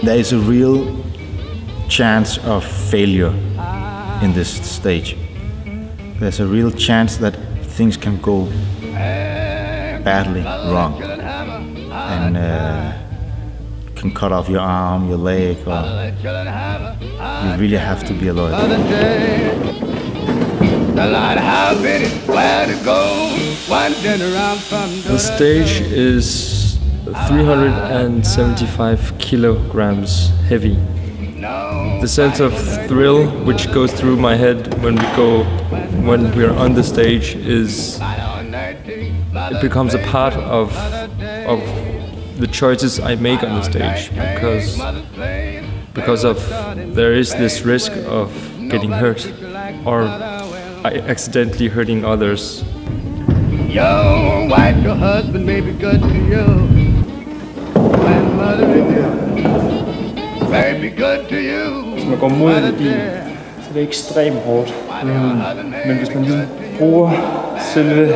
there is a real chance of failure in this stage. There's a real chance that things can go badly wrong and can cut off your arm, your leg, or you really have to be alert. The stage is 375 kilograms heavy. The sense of thrill which goes through my head when we're on the stage it becomes a part of the choices I make on the stage, because there is this risk of getting hurt or accidentally hurting others. Your wife, your husband may be good to you, grandmother may be good to you. Hvis man går mod en bil, så det er ekstremt hårdt. Men hvis man ligesom bruger selve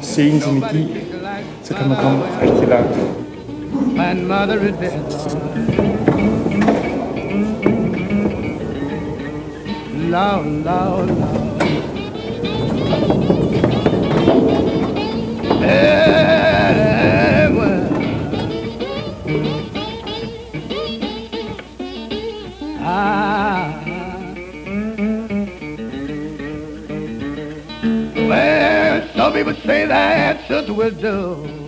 scenens energi, så kan man komme rigtig langt. Well, some people say that sister will do.